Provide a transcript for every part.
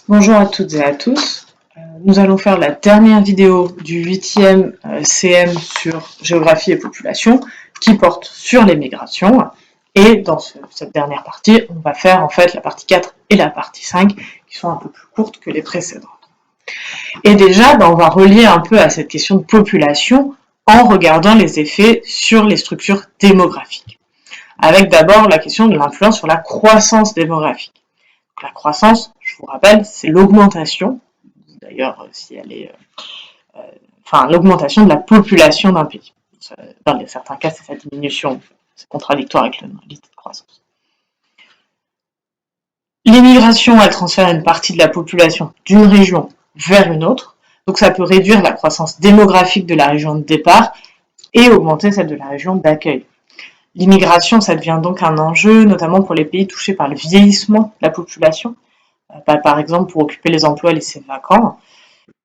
Bonjour à toutes et à tous. Nous allons faire la dernière vidéo du 8e CM sur géographie et population qui porte sur les migrations. Et dans cette dernière partie, on va faire en fait la partie 4 et la partie 5 qui sont un peu plus courtes que les précédentes. Et déjà, on va relier un peu à cette question de population en regardant les effets sur les structures démographiques. Avec d'abord la question de l'influence sur la croissance démographique. La croissance, je vous rappelle, c'est l'augmentation, d'ailleurs si elle est, l'augmentation de la population d'un pays. Dans certains cas, c'est sa diminution, c'est contradictoire avec l'idée de croissance. L'immigration, elle transfère une partie de la population d'une région vers une autre, donc ça peut réduire la croissance démographique de la région de départ et augmenter celle de la région d'accueil. L'immigration, ça devient donc un enjeu, notamment pour les pays touchés par le vieillissement de la population, par exemple pour occuper les emplois laissés vacants.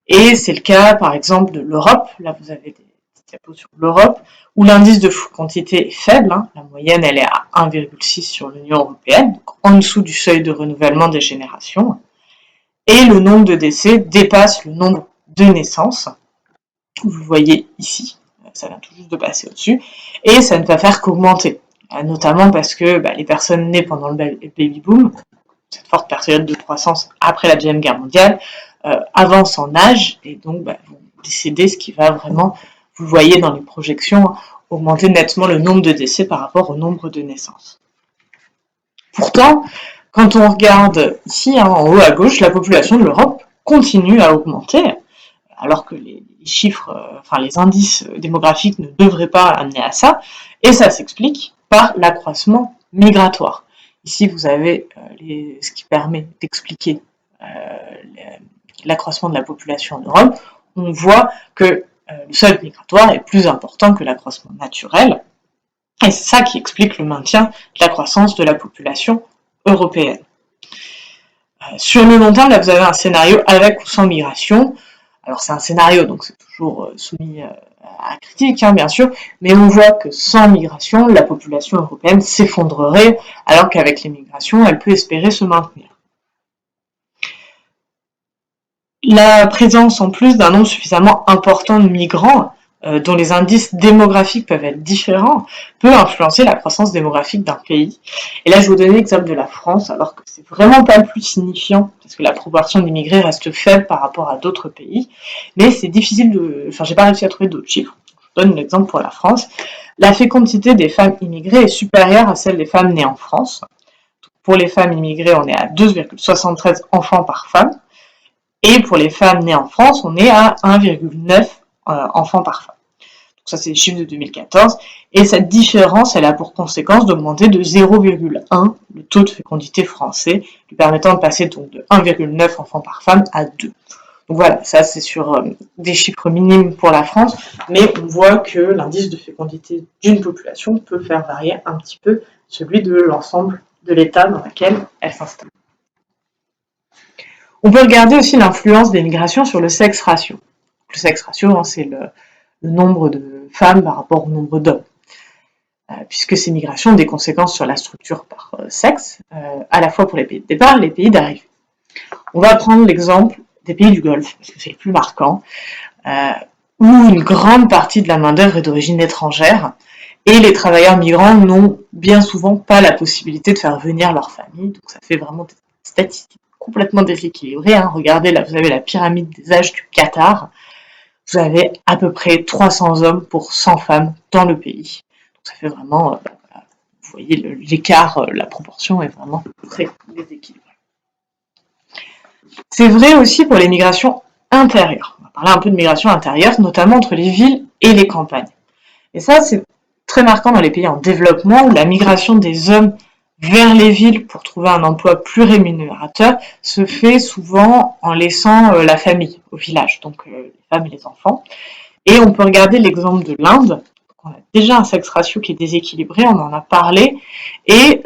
Et c'est le cas, par exemple, de l'Europe. Là, vous avez des diapos sur l'Europe, où l'indice de fécondité est faible. La moyenne, elle est à 1,6 sur l'Union européenne, donc en dessous du seuil de renouvellement des générations. Et le nombre de décès dépasse le nombre de naissances. Vous le voyez ici, ça vient tout juste de passer au-dessus. Et ça ne va faire qu'augmenter, notamment parce que les personnes nées pendant le baby boom, cette forte période de croissance après la Deuxième Guerre mondiale, avancent en âge et donc vont décéder, ce qui va vraiment, vous le voyez dans les projections, augmenter nettement le nombre de décès par rapport au nombre de naissances. Pourtant, quand on regarde ici, en haut à gauche, la population de l'Europe continue à augmenter, alors que les chiffres, les indices démographiques ne devraient pas amener à ça, et ça s'explique par l'accroissement migratoire. Ici, vous avez ce qui permet d'expliquer l'accroissement de la population en Europe. On voit que le seuil migratoire est plus important que l'accroissement naturel, et c'est ça qui explique le maintien de la croissance de la population européenne. Sur le long terme, là, vous avez un scénario avec ou sans migration. Alors c'est un scénario, donc c'est toujours soumis à critique, bien sûr, mais on voit que sans migration, la population européenne s'effondrerait, alors qu'avec les migrations, elle peut espérer se maintenir. La présence en plus d'un nombre suffisamment important de migrants, dont les indices démographiques peuvent être différents, peut influencer la croissance démographique d'un pays. Et là, je vais vous donner l'exemple de la France, alors que c'est vraiment pas le plus signifiant, parce que la proportion d'immigrés reste faible par rapport à d'autres pays, mais c'est difficile de... j'ai pas réussi à trouver d'autres chiffres. Je vous donne l'exemple pour la France. La fécondité des femmes immigrées est supérieure à celle des femmes nées en France. Pour les femmes immigrées, on est à 2,73 enfants par femme, et pour les femmes nées en France, on est à 1,9 enfants par femme. Donc ça, c'est les chiffres de 2014. Et cette différence, elle a pour conséquence d'augmenter de 0,1 le taux de fécondité français, lui permettant de passer donc de 1,9 enfants par femme à 2. Donc voilà, ça c'est sur des chiffres minimes pour la France, mais on voit que l'indice de fécondité d'une population peut faire varier un petit peu celui de l'ensemble de l'État dans lequel elle s'installe. On peut regarder aussi l'influence des migrations sur le sexe ratio. Le sexe ratio, c'est le nombre de femmes par rapport au nombre d'hommes, puisque ces migrations ont des conséquences sur la structure par sexe, à la fois pour les pays de départ et les pays d'arrivée. On va prendre l'exemple des pays du Golfe, parce que c'est le plus marquant, où une grande partie de la main-d'œuvre est d'origine étrangère, et les travailleurs migrants n'ont bien souvent pas la possibilité de faire venir leur famille, donc ça fait vraiment des statistiques complètement déséquilibrées. Regardez, là, vous avez la pyramide des âges du Qatar. Vous avez à peu près 300 hommes pour 100 femmes dans le pays. Donc ça fait vraiment, vous voyez l'écart, la proportion est vraiment très déséquilibrée. C'est vrai aussi pour les migrations intérieures. On va parler un peu de migration intérieure, notamment entre les villes et les campagnes. Et ça, c'est très marquant dans les pays en développement, où la migration des hommes vers les villes pour trouver un emploi plus rémunérateur se fait souvent en laissant la famille au village, donc les femmes et les enfants. Et on peut regarder l'exemple de l'Inde. On a déjà un sexe ratio qui est déséquilibré, on en a parlé, et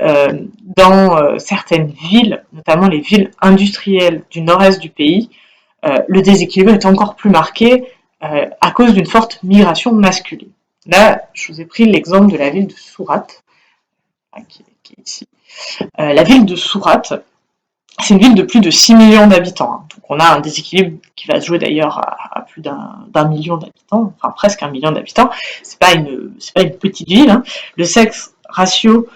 dans certaines villes, notamment les villes industrielles du nord-est du pays, le déséquilibre est encore plus marqué à cause d'une forte migration masculine. Là, je vous ai pris l'exemple de la ville de Surat, qui est ici. La ville de Surat, C'est une ville de plus de 6 millions d'habitants, hein. Donc on a un déséquilibre qui va se jouer d'ailleurs à plus d'un million d'habitants, enfin presque 1 million d'habitants. C'est pas une petite ville, hein. Le sexe ratio,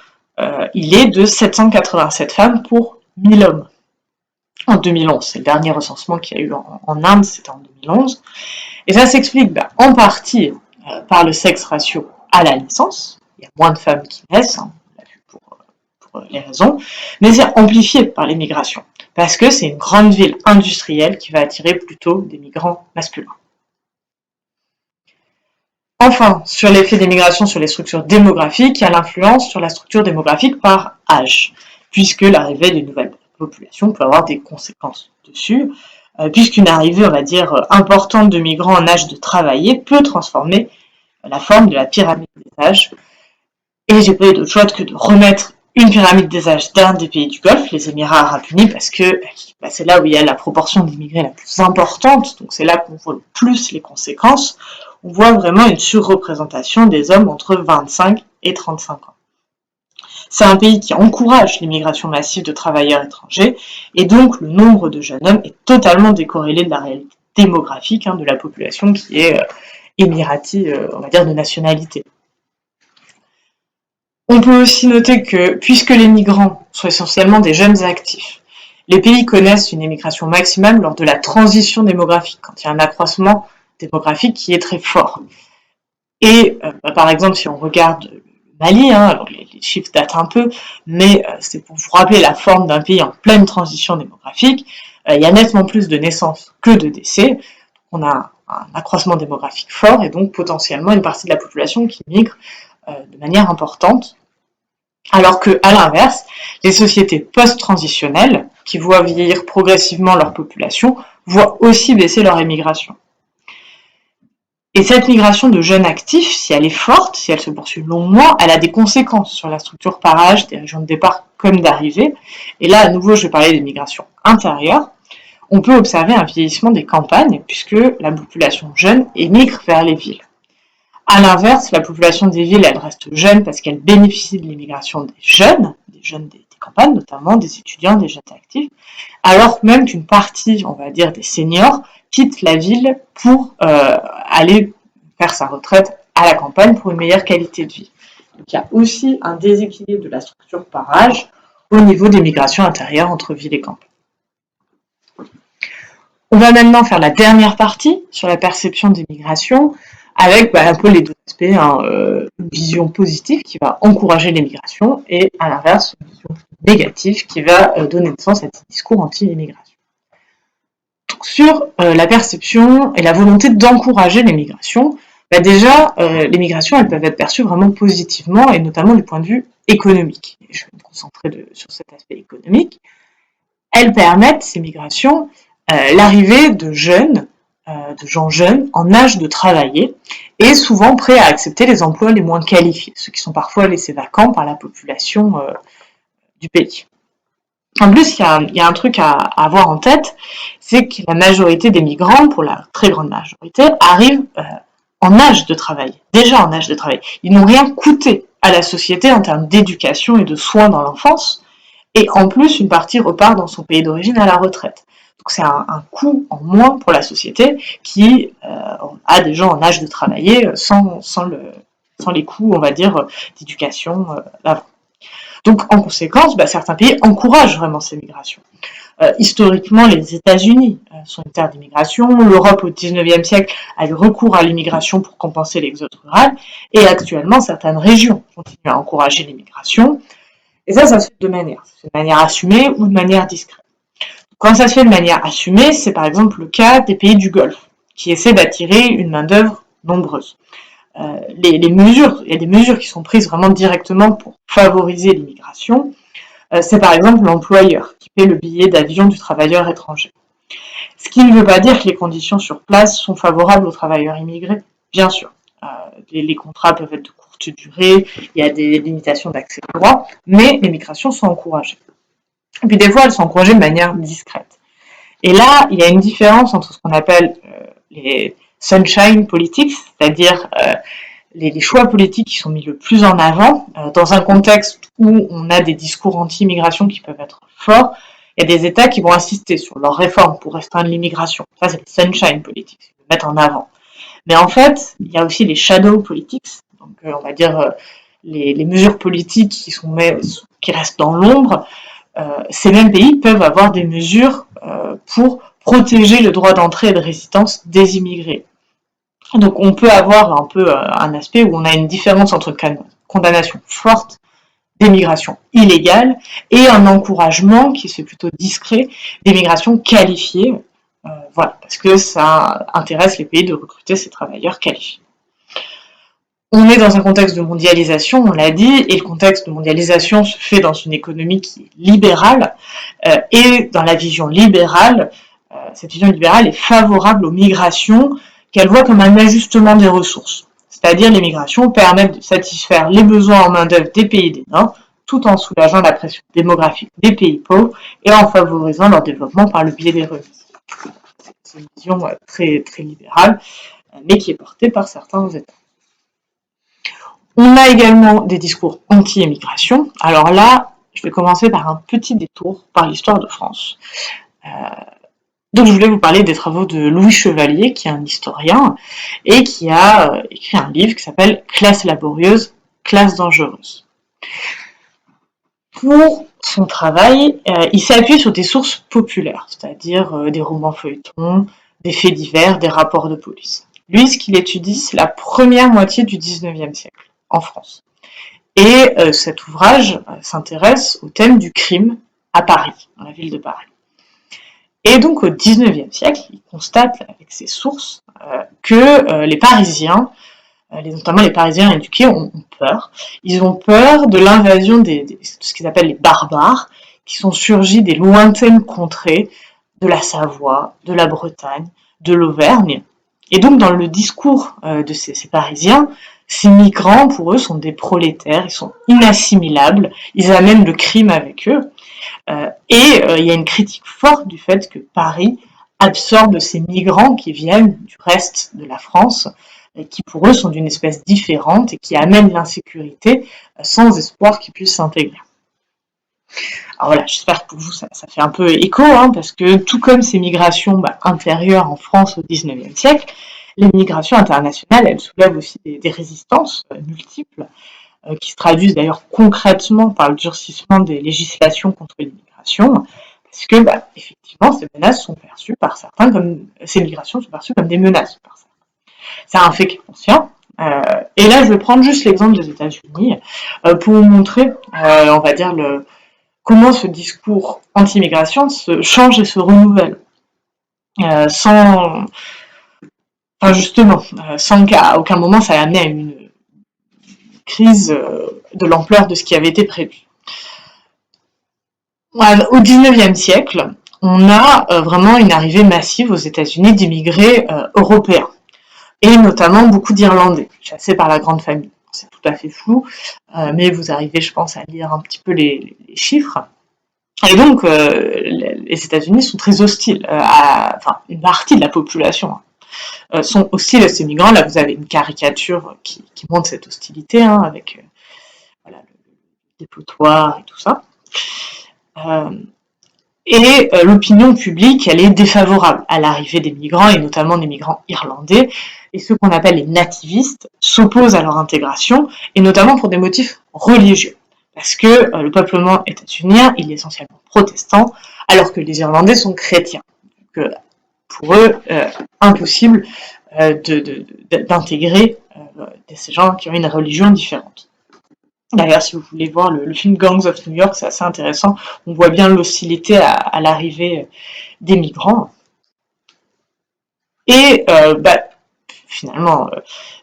il est de 787 femmes pour 1000 hommes. En 2011, c'est le dernier recensement qu'il y a eu en Inde, c'était en 2011. Et ça s'explique en partie par le sexe ratio à la naissance. Il y a moins de femmes qui naissent, hein, on l'a vu pour les raisons, mais c'est amplifié par les migrations, parce que c'est une grande ville industrielle qui va attirer plutôt des migrants masculins. Enfin, sur l'effet des migrations sur les structures démographiques, il y a l'influence sur la structure démographique par âge, puisque l'arrivée d'une nouvelle population peut avoir des conséquences dessus, puisqu'une arrivée, on va dire, importante de migrants en âge de travailler peut transformer la forme de la pyramide des âges. Et j'ai pas eu d'autre choix que de remettre une pyramide des âges d'un des pays du Golfe, les Émirats Arabes Unis, parce que c'est là où il y a la proportion d'immigrés la plus importante, donc c'est là qu'on voit le plus les conséquences. On voit vraiment une surreprésentation des hommes entre 25 et 35 ans. C'est un pays qui encourage l'immigration massive de travailleurs étrangers, et donc le nombre de jeunes hommes est totalement décorrélé de la réalité démographique de la population qui est émirati, on va dire, de nationalité. On peut aussi noter que, puisque les migrants sont essentiellement des jeunes actifs, les pays connaissent une immigration maximale lors de la transition démographique, quand il y a un accroissement démographique qui est très fort. Et par exemple, si on regarde le Mali, alors les chiffres datent un peu, mais c'est pour vous rappeler la forme d'un pays en pleine transition démographique, il y a nettement plus de naissances que de décès. On a un accroissement démographique fort et donc potentiellement une partie de la population qui migre de manière importante, alors que, à l'inverse, les sociétés post-transitionnelles, qui voient vieillir progressivement leur population, voient aussi baisser leur émigration. Et cette migration de jeunes actifs, si elle est forte, si elle se poursuit longuement, elle a des conséquences sur la structure par âge des régions de départ comme d'arrivée. Et là, à nouveau, je vais parler des migrations intérieures. On peut observer un vieillissement des campagnes, puisque la population jeune émigre vers les villes. À l'inverse, la population des villes, elle reste jeune parce qu'elle bénéficie de l'immigration des jeunes des campagnes, notamment des étudiants, des jeunes actifs, alors même qu'une partie, on va dire, des seniors quitte la ville pour aller faire sa retraite à la campagne pour une meilleure qualité de vie. Donc il y a aussi un déséquilibre de la structure par âge au niveau des migrations intérieures entre ville et campagne. On va maintenant faire la dernière partie sur la perception des migrations, avec un peu les deux aspects, une vision positive qui va encourager les migrations et à l'inverse, une vision négative qui va donner naissance à des discours anti-immigration. Donc, sur la perception et la volonté d'encourager les migrations, déjà, les migrations, elles peuvent être perçues vraiment positivement et notamment du point de vue économique. Et je vais me concentrer sur cet aspect économique. Elles permettent, ces migrations, l'arrivée de gens jeunes en âge de travailler et souvent prêts à accepter les emplois les moins qualifiés, ceux qui sont parfois laissés vacants par la population du pays. En plus, il y a un truc à avoir en tête, c'est que la majorité des migrants, pour la très grande majorité, arrivent en âge de travail, déjà en âge de travail. Ils n'ont rien coûté à la société en termes d'éducation et de soins dans l'enfance, et en plus, une partie repart dans son pays d'origine à la retraite. Donc c'est un coût en moins pour la société qui a des gens en âge de travailler sans les coûts, on va dire, d'éducation avant. Donc en conséquence, certains pays encouragent vraiment ces migrations. Historiquement, les États-Unis sont une terre d'immigration, l'Europe au XIXe siècle a eu recours à l'immigration pour compenser l'exode rural, et actuellement certaines régions continuent à encourager l'immigration. Et ça se fait de manière assumée ou de manière discrète. Quand ça se fait de manière assumée, c'est par exemple le cas des pays du Golfe, qui essaient d'attirer une main-d'œuvre nombreuse. Il y a des mesures qui sont prises vraiment directement pour favoriser l'immigration. C'est par exemple l'employeur qui paie le billet d'avion du travailleur étranger. Ce qui ne veut pas dire que les conditions sur place sont favorables aux travailleurs immigrés, bien sûr. Les contrats peuvent être de courte durée, il y a des limitations d'accès aux droits, mais les migrations sont encouragées. Et puis des fois, elles sont encouragées de manière discrète. Et là, il y a une différence entre ce qu'on appelle les sunshine politics, c'est-à-dire les choix politiques qui sont mis le plus en avant, dans un contexte où on a des discours anti-immigration qui peuvent être forts, Il y a des États qui vont insister sur leurs réformes pour restreindre l'immigration. Ça, c'est les sunshine politics, ils le mettent en avant. Mais en fait, il y a aussi les shadow politics, donc on va dire les mesures politiques qui restent dans l'ombre. Ces mêmes pays peuvent avoir des mesures pour protéger le droit d'entrée et de résidence des immigrés. Donc on peut avoir un peu un aspect où on a une différence entre une condamnation forte d'émigration illégale et un encouragement qui se fait plutôt discret d'émigration qualifiée, voilà, parce que ça intéresse les pays de recruter ces travailleurs qualifiés. On est dans un contexte de mondialisation, on l'a dit, et le contexte de mondialisation se fait dans une économie qui est libérale, et dans la vision libérale, cette vision libérale est favorable aux migrations qu'elle voit comme un ajustement des ressources. C'est-à-dire les migrations permettent de satisfaire les besoins en main-d'œuvre des pays des Nord, tout en soulageant la pression démographique des pays pauvres et en favorisant leur développement par le biais des remises. C'est une vision très, très libérale, mais qui est portée par certains États. On a également des discours anti-émigration. Alors là, je vais commencer par un petit détour par l'histoire de France. Donc je voulais vous parler des travaux de Louis Chevalier, qui est un historien, et qui a écrit un livre qui s'appelle « Classe laborieuse, classe dangereuse ». Pour son travail, il s'appuie sur des sources populaires, c'est-à-dire des romans feuilletons, des faits divers, des rapports de police. Lui, ce qu'il étudie, c'est la première moitié du XIXe siècle, en France. Et cet ouvrage s'intéresse au thème du crime à Paris, dans la ville de Paris. Et donc au XIXe siècle, il constate avec ses sources que les Parisiens, notamment les Parisiens éduqués, ont peur. Ils ont peur de l'invasion de ce qu'ils appellent les barbares, qui sont surgis des lointaines contrées de la Savoie, de la Bretagne, de l'Auvergne. Et donc dans le discours de ces Parisiens, ces migrants, pour eux, sont des prolétaires, ils sont inassimilables, ils amènent le crime avec eux. Il y a une critique forte du fait que Paris absorbe ces migrants qui viennent du reste de la France, et qui pour eux sont d'une espèce différente et qui amènent l'insécurité sans espoir qu'ils puissent s'intégrer. Alors voilà, j'espère que pour vous ça fait un peu écho, parce que tout comme ces migrations intérieures en France au XIXe siècle, les migrations internationales, elles soulèvent aussi des résistances multiples, qui se traduisent d'ailleurs concrètement par le durcissement des législations contre l'immigration, parce que effectivement ces menaces sont perçues par certains ces migrations sont perçues comme des menaces par certains. C'est un fait qui est conscient. Et là, je vais prendre juste l'exemple des États-Unis pour vous montrer, on va dire, comment ce discours anti-immigration se change et se renouvelle, sans qu'à aucun moment ça ait amené à une crise de l'ampleur de ce qui avait été prévu. Au XIXe siècle, on a vraiment une arrivée massive aux États-Unis d'immigrés européens, et notamment beaucoup d'Irlandais, chassés par la grande famille. C'est tout à fait flou, mais vous arrivez, je pense, à lire un petit peu les chiffres. Et donc, les États-Unis sont très hostiles, une partie de la population sont hostiles à ces migrants. Là, vous avez une caricature qui montre cette hostilité, avec le dépotoir et tout ça. L'opinion publique, elle est défavorable à l'arrivée des migrants, et notamment des migrants irlandais, et ceux qu'on appelle les nativistes s'opposent à leur intégration, et notamment pour des motifs religieux, parce que le peuplement états-unien, il est essentiellement protestant, alors que les Irlandais sont chrétiens. Donc, pour eux, impossible d'intégrer ces gens qui ont une religion différente. D'ailleurs, si vous voulez voir le film Gangs of New York, c'est assez intéressant. On voit bien l'hostilité à l'arrivée des migrants. Et finalement,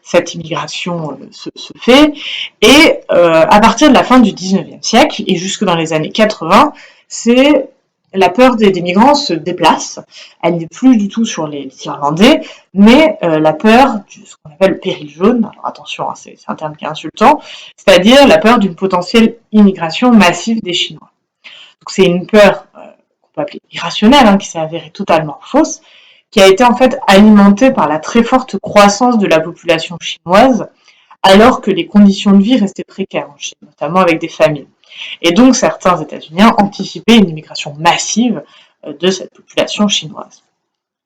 cette immigration se fait. Et à partir de la fin du XIXe siècle et jusque dans les années 80, c'est la peur des migrants se déplace. Elle n'est plus du tout sur les Irlandais, mais la peur de ce qu'on appelle le péril jaune. Alors attention, c'est un terme qui est insultant, c'est-à-dire la peur d'une potentielle immigration massive des Chinois. Donc c'est une peur qu'on peut appeler irrationnelle, qui s'est avérée totalement fausse, qui a été en fait alimentée par la très forte croissance de la population chinoise, alors que les conditions de vie restaient précaires en Chine, notamment avec des famines. Et donc certains États-Uniens anticipaient une immigration massive de cette population chinoise.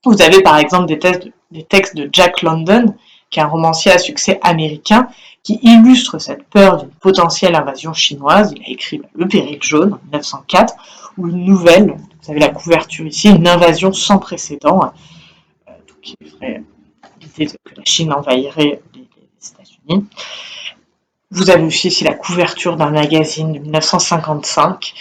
Vous avez par exemple des textes de Jack London, qui est un romancier à succès américain, qui illustre cette peur d'une potentielle invasion chinoise. Il a écrit Le Péril jaune en 1904, ou une nouvelle, vous avez la couverture ici, une invasion sans précédent, qui ferait l'idée que la Chine envahirait les États-Unis. Vous avez aussi ici la couverture d'un magazine de 1955.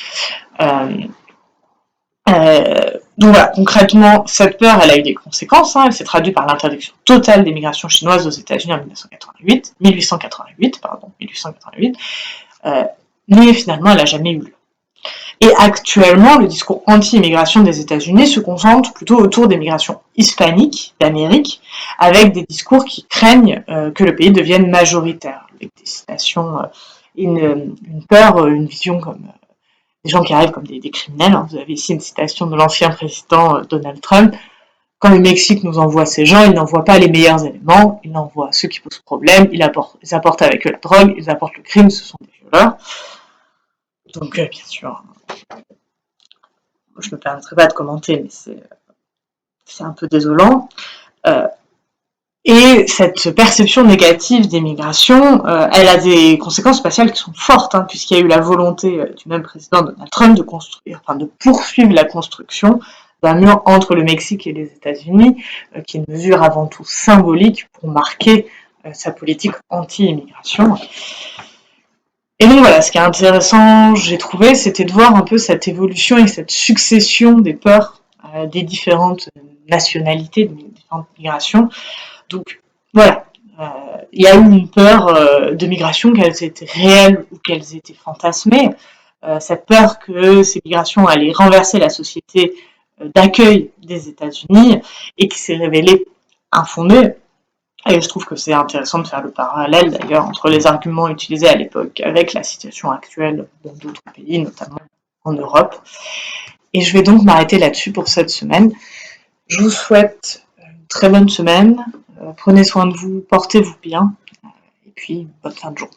Donc voilà, concrètement, cette peur, elle a eu des conséquences. Elle s'est traduite par l'interdiction totale des migrations chinoises aux États-Unis en 1888, mais finalement, elle n'a jamais eu lieu. Et actuellement, le discours anti-immigration des États-Unis se concentre plutôt autour des migrations hispaniques d'Amérique, avec des discours qui craignent que le pays devienne majoritaire, avec des citations, une peur, une vision comme des gens qui arrivent comme des criminels. Vous avez ici une citation de l'ancien président Donald Trump. Quand le Mexique nous envoie ces gens, ils n'envoient pas les meilleurs éléments, ils envoient ceux qui posent problème, ils apportent avec eux la drogue, ils apportent le crime, ce sont des violeurs. Donc bien sûr, je ne me permettrai pas de commenter, mais c'est un peu désolant. Et cette perception négative des migrations, elle a des conséquences spatiales qui sont fortes, puisqu'il y a eu la volonté du même président Donald Trump de poursuivre la construction d'un mur entre le Mexique et les États-Unis, qui est une mesure avant tout symbolique pour marquer sa politique anti-immigration. Et donc voilà, ce qui est intéressant, j'ai trouvé, c'était de voir un peu cette évolution et cette succession des peurs des différentes nationalités, des différentes migrations. Donc voilà, il y a eu une peur de migration, qu'elles étaient réelles ou qu'elles étaient fantasmées. Cette peur que ces migrations allaient renverser la société d'accueil des États-Unis et qui s'est révélée infondée. Et je trouve que c'est intéressant de faire le parallèle d'ailleurs entre les arguments utilisés à l'époque avec la situation actuelle dans d'autres pays, notamment en Europe. Et je vais donc m'arrêter là-dessus pour cette semaine. Je vous souhaite une très bonne semaine. Prenez soin de vous, portez-vous bien, et puis bonne fin de journée.